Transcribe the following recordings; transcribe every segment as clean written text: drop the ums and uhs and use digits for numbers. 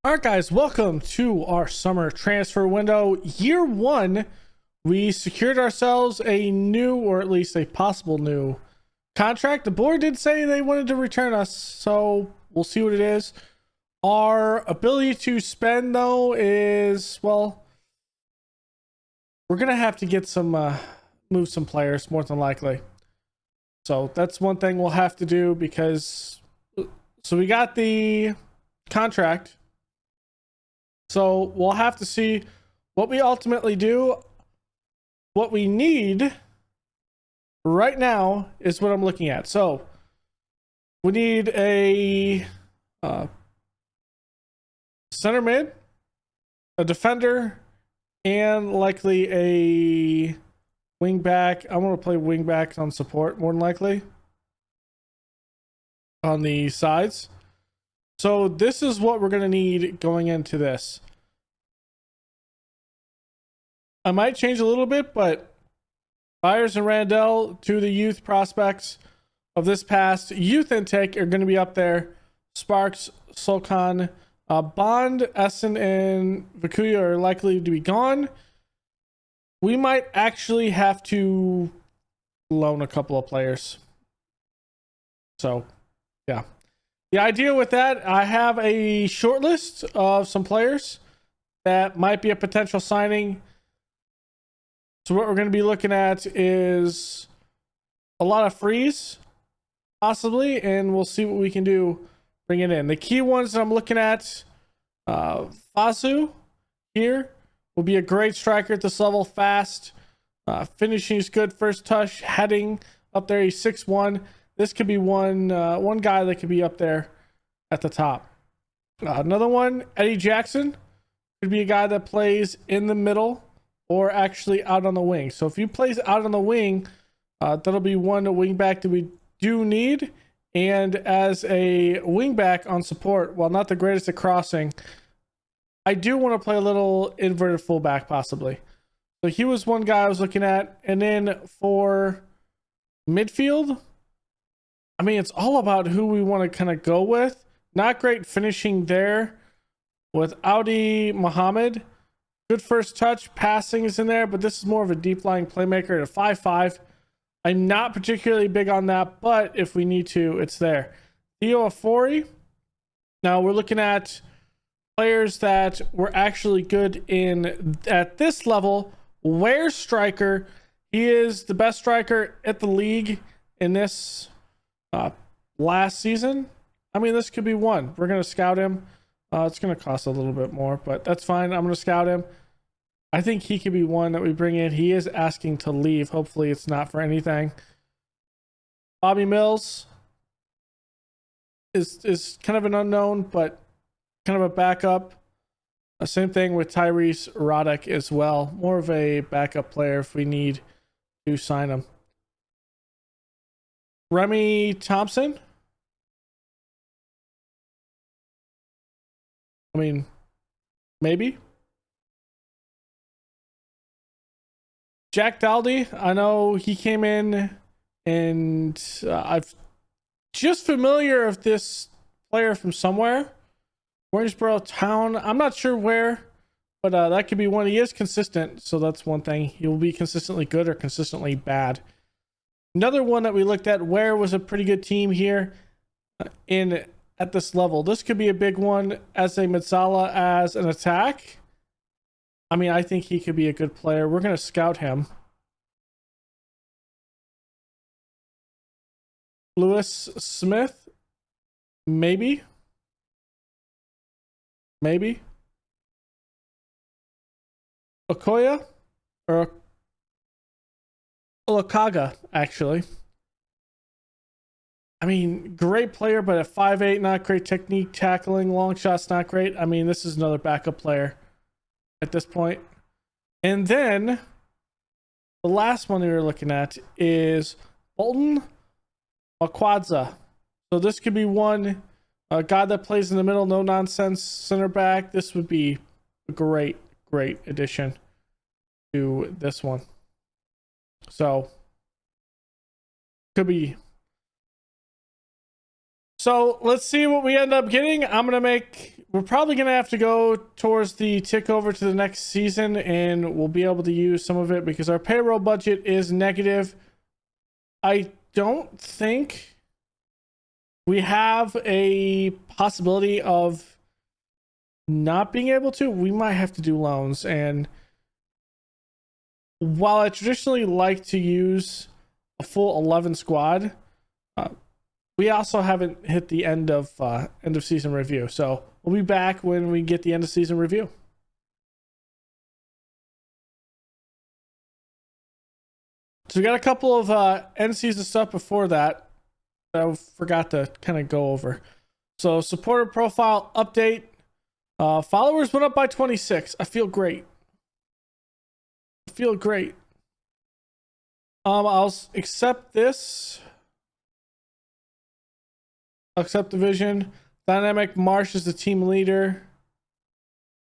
All right, guys, welcome to our summer transfer window. Year one, we secured ourselves a new, or at least a possible new contract. The board did say they wanted to return us, so we'll see what it is. Our ability to spend, though, is, well, we're going to have to get some, move some players, more than likely. So that's one thing we'll have to do because, so we got the contract. So we'll have to see what we ultimately do. What we need right now is what I'm looking at. So we need a center mid, a defender, and likely a wing back. I want to play wing backs on support more than likely on the sides. So this is what we're going to need going into this. I might change a little bit, but Byers and Randall, two of the youth prospects of this past youth intake, are going to be up there. Sparks, Solkan, Bond, Essen, and Vakuya are likely to be gone. We might actually have to loan a couple of players. So, yeah. The idea with that, I have a short list of some players that might be a potential signing. So what we're going to be looking at is a lot of frees, possibly, and we'll see what we can do, bring it in. The key ones that I'm looking at, Fasu here will be a great striker at this level, fast, finishing is good, first touch, heading up there, he's 6'1". This could be one guy that could be up there at the top. Another one, Eddie Jackson, could be a guy that plays in the middle or actually out on the wing. So if he plays out on the wing, that'll be one wing back that we do need. And as a wing back on support, while not the greatest at crossing, I do want to play a little inverted fullback possibly. So he was one guy I was looking at. And then for midfield, I mean, it's all about who we want to kind of go with. Not great finishing there with Audi Muhammad. Good first touch, passing is in there, but this is more of a deep lying playmaker at a 5'5". I'm not particularly big on that, but if we need to, it's there. Theo Afori. Now we're looking at players that were actually good in at this level. Where striker, he is the best striker at the league in this last season. I mean, this could be one. We're going to scout him. It's going to cost a little bit more, but that's fine. I'm going to scout him. I think he could be one that we bring in. He is asking to leave. Hopefully it's not for anything. Bobby Mills is kind of an unknown, but kind of a backup. Same thing with Tyrese Roddick as well. More of a backup player if we need to sign him. Remy Thompson. I mean, maybe. Jack Daldy, I know he came in, and I've just familiar of this player from somewhere. Warrensboro Town. I'm not sure where, but that could be one. He is consistent, so that's one thing. He will be consistently good or consistently bad. Another one that we looked at, where was a pretty good team here in at this level. This could be a big one as a Mazzala as an attack. I mean, I think he could be a good player. We're going to scout him. Lewis Smith, maybe. Maybe. Okoya or Olakaga, actually. I mean, great player, but at 5'8", not great technique, tackling, long shots, not great. I mean, this is another backup player at this point. And then the last one we were looking at is Bolton Makwadza. So this could be one, a guy that plays in the middle, no nonsense center back. This would be a great addition to this one. So could be So let's see what we end up getting. We're probably going to have to go towards the tick over to the next season, and we'll be able to use some of it because our payroll budget is negative. I don't think we have a possibility of not being able to. We might have to do loans, and while I traditionally like to use a full 11 squad, we also haven't hit the end of season review. So we'll be back when we get the end of season review. So we got a couple of end season stuff before that I forgot to kind of go over. So supporter profile update. Followers went up by 26. I feel great. I'll accept this. I'll accept the vision. Dynamic Marsh is the team leader.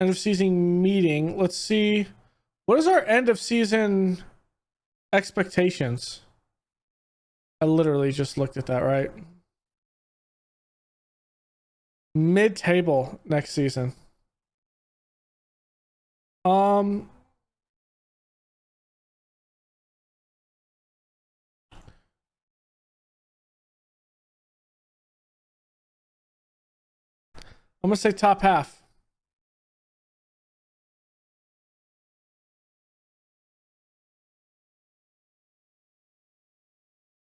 End of season meeting. Let's see. What is our end of season expectations? I literally just looked at that, right? Mid-table next season. I'm gonna say top half.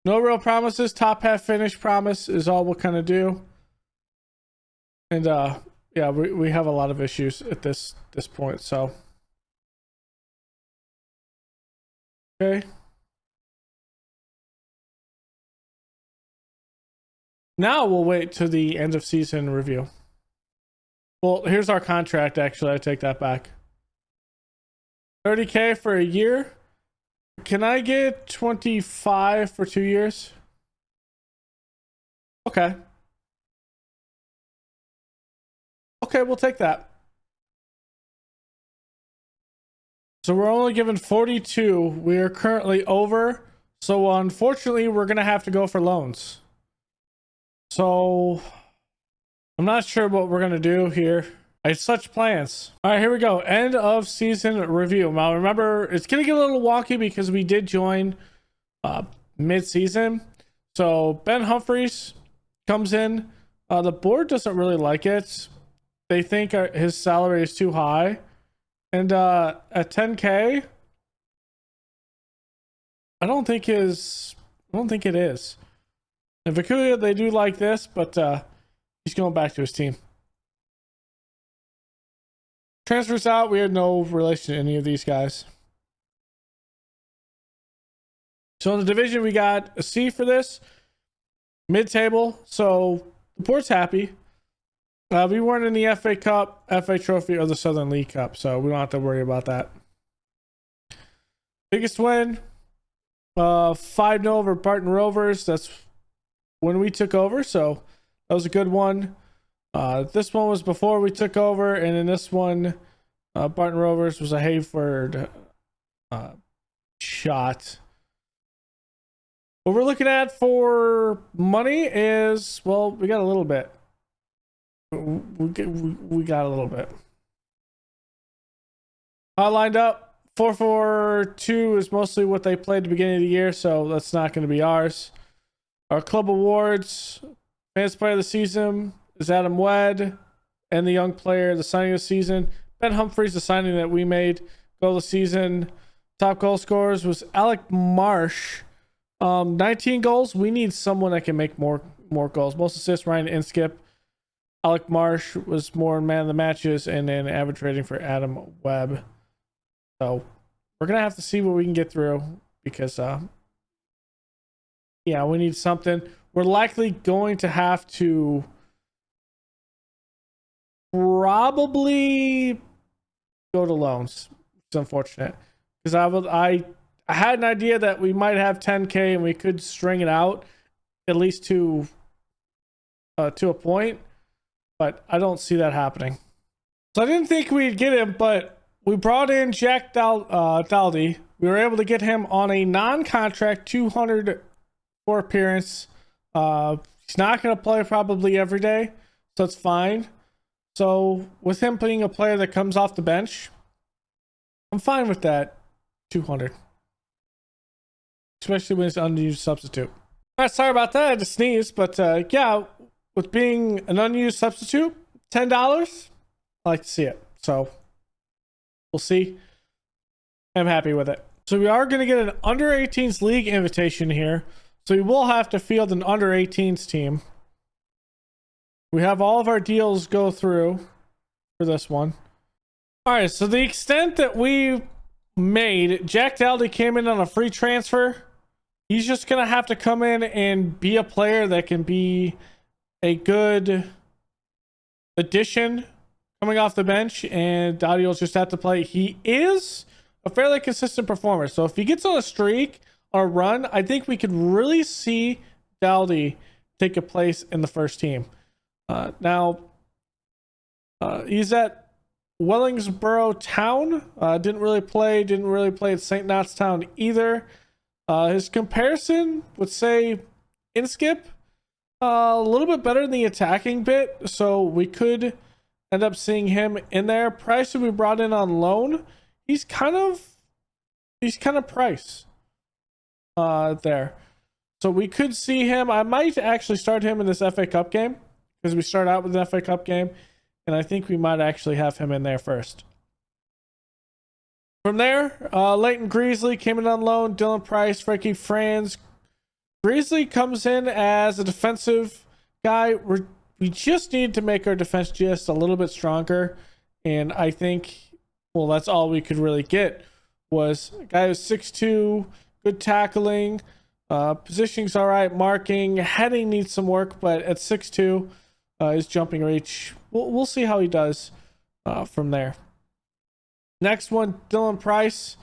No real promises. Top half finish promise is all we'll kind of do. And yeah, we have a lot of issues at this point, so okay. Now we'll wait to the end of season review. Well, here's our contract, actually. I take that back. 30K for a year. Can I get 25 for 2 years? Okay. Okay, we'll take that. So we're only given 42. We are currently over. So unfortunately, we're going to have to go for loans. So I'm not sure what we're going to do here. I have such plans. All right, here we go. End of season review. Now, remember, it's going to get a little wonky because we did join mid-season. So Ben Humphreys comes in. The board doesn't really like it. They think his salary is too high. And at 10K, I don't think it is. And Vakuya, they do like this, but he's going back to his team. Transfers out. We had no relation to any of these guys. So in the division, we got a C for this. Mid-table. So the board's happy. We weren't in the FA Cup, FA Trophy, or the Southern League Cup, so we don't have to worry about that. Biggest win, 5-0 over Barton Rovers. That's when we took over, so that was a good one. This one was before we took over, and in this one, Barton Rovers was a Hayford shot. What we're looking at for money is, well, we got a little bit. We got a little bit. Lined up 4-4-2 is mostly what they played at the beginning of the year, so that's not going to be ours. Our club awards, Fans Player of the Season is Adam Wedd, and the young player, the signing of the season, Ben Humphreys, the signing that we made. Goal of the season, top goal scorers was Alec Marsh, 19 goals. We need someone that can make more goals. Most assists, Ryan Inskip. Alec Marsh was more man of the matches, and then average rating for Adam Webb. So we're gonna have to see what we can get through because yeah, we need something. We're likely going to have to probably go to loans. It's unfortunate because I had an idea that we might have 10K and we could string it out at least to a point. But I don't see that happening. So I didn't think we'd get him, but we brought in Jack Daldy. We were able to get him on a non-contract 200 for appearance. He's not going to play probably every day, so it's fine. So with him being a player that comes off the bench, I'm fine with that 200. Especially when it's an unused substitute. All right, sorry about that. I had to sneeze, but yeah, with being an unused substitute, $10, I like to see it. So we'll see. I'm happy with it. So we are going to get an under 18s league invitation here. So we will have to field an under 18s team. We have all of our deals go through for this one. All right, so the extent that we made, Jack Dowdy came in on a free transfer. He's just going to have to come in and be a player that can be a good addition coming off the bench, and Dowdy will just have to play. He is a fairly consistent performer. So if he gets on a streak or a run, I think we could really see Dowdy take a place in the first team. Now, he's at Wellingsboro Town. Didn't really play at St. Knott's Town either. His comparison would say Inskip, a little bit better in the attacking bit, so we could end up seeing him in there. Price, who we brought in on loan, he's kind of Price there, so we could see him. I might actually start him in this FA Cup game, because we start out with an FA Cup game, and I think we might actually have him in there first. From there, Leighton Greasley came in on loan. Dylan Price, Frankie Franz. Greasley comes in as a defensive guy. We just need to make our defense just a little bit stronger, and I think, well, that's all we could really get was a guy who's 6'2", good tackling, positioning's all right, marking, heading needs some work, but at 6'2", his jumping reach, we'll see how he does from there. Next one, Dylan Price,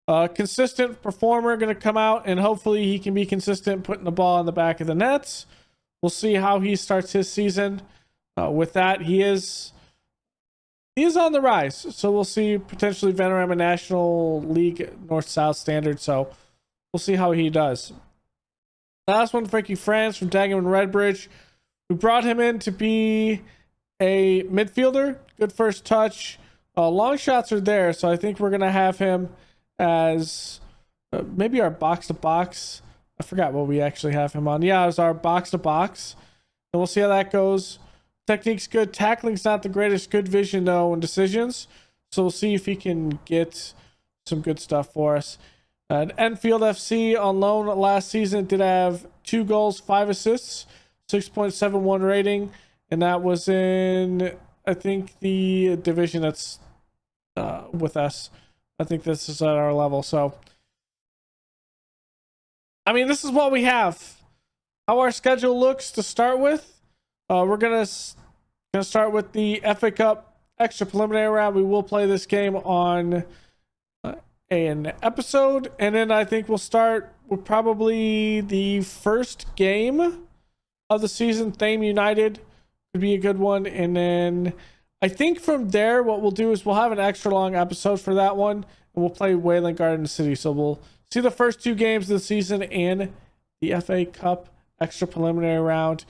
consistent performer, going to come out, and hopefully he can be consistent putting the ball in the back of the nets. We'll see how he starts his season. With that, he is on the rise, so we'll see potentially Vanarama National League North-South standard, so we'll see how he does. Last one, Frankie Franz from Dagenham and Redbridge. We brought him in to be a midfielder, good first touch. Long shots are there, so I think we're going to have him as maybe our box-to-box. I forgot what we actually have him on. Yeah, it's our box-to-box, and we'll see how that goes. Technique's good. Tackling's not the greatest. Good vision, though, and decisions. So we'll see if he can get some good stuff for us. Enfield FC on loan last season did have 2 goals, 5 assists, 6.71 rating, and that was in, I think, the division that's with us. I think this is at our level. So, I mean, this is what we have. How our schedule looks to start with. We're gonna start with the FA Cup extra preliminary round. We will play this game on an episode, and then I think we'll start with probably the first game of the season. Thame United could be a good one, and then I think from there what we'll do is we'll have an extra long episode for that one, and we'll play Wayland Garden City. So we'll see the first 2 games of the season and the FA Cup extra preliminary round.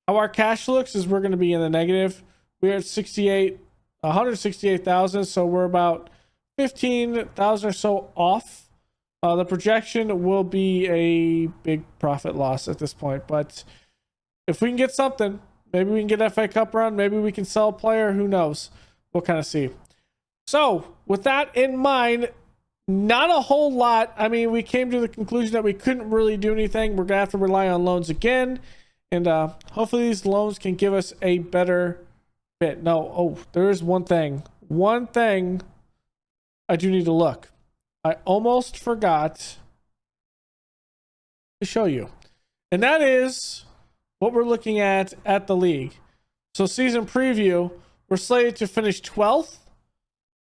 How our cash looks is we're going to be in the negative. We're at 168,000, so we're about 15,000 or so off. The projection will be a big profit loss at this point, but if we can get something, maybe we can get FA Cup run, maybe we can sell a player, who knows? We'll kind of see. So with that in mind, not a whole lot. I mean, we came to the conclusion that we couldn't really do anything. We're gonna have to rely on loans again, and hopefully these loans can give us a better bit. No, there is one thing I do need to look. I almost forgot to show you, and that is what we're looking at the league. So season preview, we're slated to finish 12th.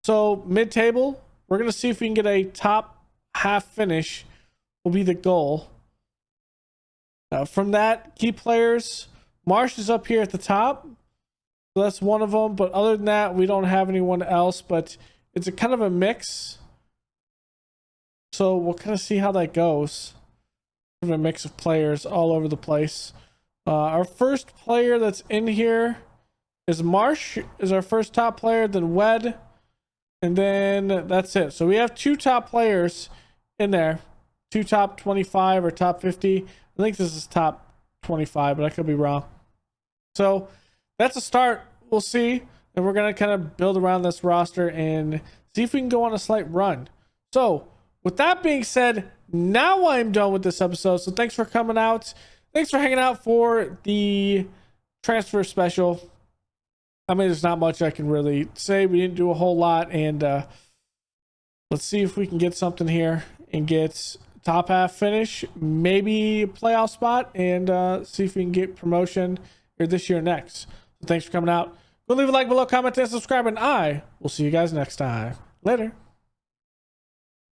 So mid-table, we're going to see if we can get a top half finish will be the goal. From that, key players, Marsh is up here at the top. So that's one of them. But other than that, we don't have anyone else. But it's a kind of a mix. So we'll kind of see how that goes. A mix of players all over the place. Our first player that's in here is Marsh, is our first top player, then Wed, and then that's it. So we have 2 top players in there, 2 top 25 or top 50. I think this is top 25, but I could be wrong. So that's a start. We'll see. And we're going to kind of build around this roster and see if we can go on a slight run. So with that being said, now I'm done with this episode. So thanks for coming out. Thanks for hanging out for the transfer special. I mean, there's not much I can really say. We didn't do a whole lot. And let's see if we can get something here and get top half finish, maybe playoff spot, and see if we can get promotion here this year next. So thanks for coming out. Go leave a like below, comment, and subscribe, and I will see you guys next time. Later.